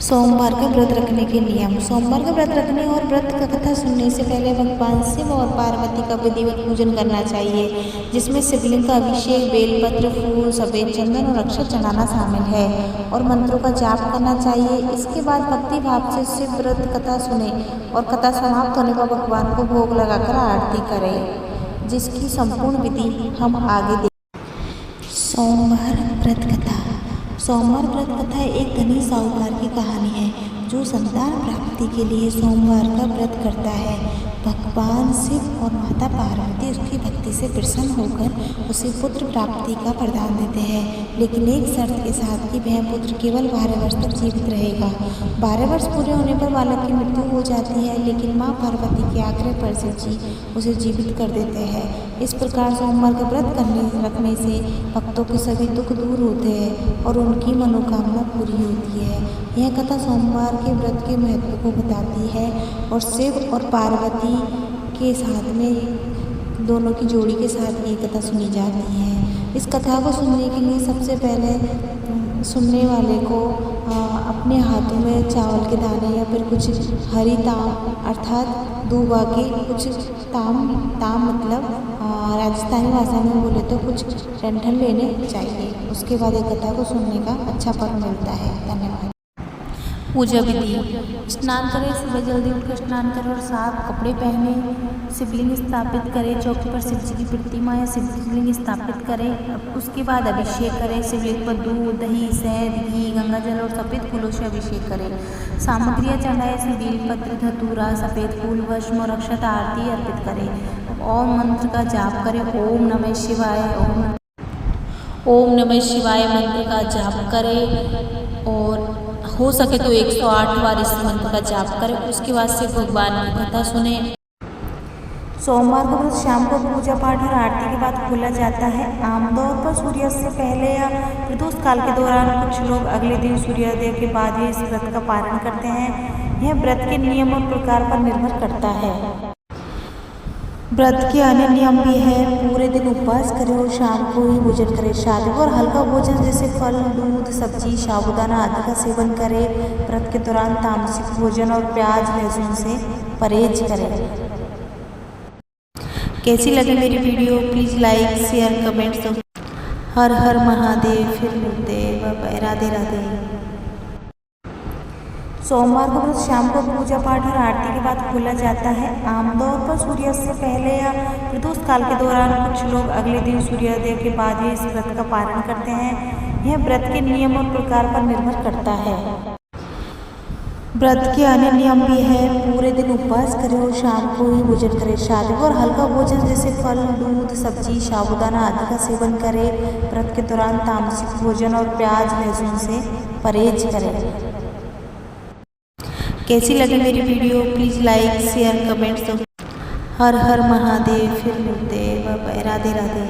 सोमवार का व्रत रखने के नियम। सोमवार का व्रत रखने और व्रत का कथा सुनने से पहले भगवान शिव और पार्वती का विधिवत पूजन करना चाहिए, जिसमें शिवलिंग का अभिषेक, बेलपत्र, फूल, सफेद चंदन और अक्षत चढ़ाना शामिल है और मंत्रों का जाप करना चाहिए। इसके बाद भक्ति भाव से शिव व्रत कथा सुने और कथा समाप्त होने पर भगवान को भोग लगाकर आरती करें, जिसकी संपूर्ण विधि हम आगे देखें। सोमवार व्रत कथा। सोमवार व्रत कथा एक धनी साहूकार की कहानी है जो संतान प्राप्ति के लिए सोमवार का व्रत करता है। भगवान शिव और माता पार्वती उसकी भक्ति से प्रसन्न होकर उसे पुत्र प्राप्ति का वरदान देते हैं, लेकिन एक शर्त के साथ कि वह पुत्र केवल 12 वर्ष तक जीवित रहेगा। 12 वर्ष पूरे होने पर बालक की मृत्यु हो जाती है, लेकिन माँ पार्वती के आग्रह पर शिव जी उसे जीवित कर देते हैं। इस प्रकार सोमवार का व्रत रखने से भक्तों के सभी दुख दूर होते हैं और उनकी मनोकामना पूरी होती है। यह कथा सोमवार के व्रत के महत्व को बताती है और शिव और पार्वती के साथ में दोनों की जोड़ी के साथ ये कथा सुनी जाती है। इस कथा को सुनने के लिए सबसे पहले सुनने वाले को अपने हाथों में चावल के दाने या फिर कुछ हरी ताम अर्थात दूबा के कुछ ताम मतलब राजस्थानी भाषा में बोले तो कुछ डंठल लेने चाहिए। उसके बाद एक कथा को सुनने का अच्छा फल मिलता है। धन्यवाद। पूजा विधि। स्नान करें, सुबह जल्दी उठकर स्नान करें और साफ कपड़े पहने। शिवलिंग स्थापित करें, चौकी पर शिव जी की प्रतिमा या शिवलिंग स्थापित करें। उसके बाद अभिषेक करें। शिवलिंग पर दूध, दही, शहद, घी, गंगा जल और सफ़ेद फूलों से अभिषेक करें। सामग्रियाँ चढ़ाएं, बेलपत्र, धतूरा, सफ़ेद फूल, भस्म और अक्षत आरती अर्पित करें। ओम मंत्र का जाप करें। ओम नमः शिवाय, ओम नमः शिवाय मंत्र का जाप करें और हो सके तो 108 बार इस मंत्र का जाप करें। उसके बाद से भगवान की कथा सुने। सोमवार को व्रत शाम को पूजा पाठ और आरती के बाद खोला जाता है। आमतौर पर सूर्यास्त से पहले या प्रदोष काल के दौरान कुछ लोग अगले दिन सूर्योदय के बाद ही इस व्रत का पालन करते हैं। यह व्रत के नियम और प्रकार पर निर्भर करता है। व्रत के अन्य नियम भी है। पूरे दिन उपवास करें और शाम को ही भोजन करें। सात्विक और हल्का भोजन जैसे फल, दूध, सब्जी, साबूदाना आदि का सेवन करें। व्रत के दौरान तामसिक भोजन और प्याज लहसुन से परहेज करें। कैसी लगी मेरी video? Please like, share, comments. हर हर महादेव। फिर मिलते हैं। राधे राधे। सोमवार को व्रत शाम को पूजा पाठ और आरती के बाद खोला जाता है। आमतौर पर सूर्यास्त से पहले या प्रदोष काल के दौरान कुछ लोग अगले दिन सूर्योदय के बाद ही इस व्रत का पालन करते हैं। यह व्रत के नियम और प्रकार पर निर्भर करता है। व्रत के अन्य नियम भी है। पूरे दिन उपवास करें और शाम को ही भोजन करें। सात्विक और हल्का भोजन जैसे फल, दूध, सब्जी, साबूदाना आदि का सेवन करें। व्रत के दौरान तामसिक भोजन और प्याज लहसुन से परहेज करें। कैसी लगी मेरी video? Please like, share, comments. हर हर महादेव। फिर मिलते हैं। राधे राधे।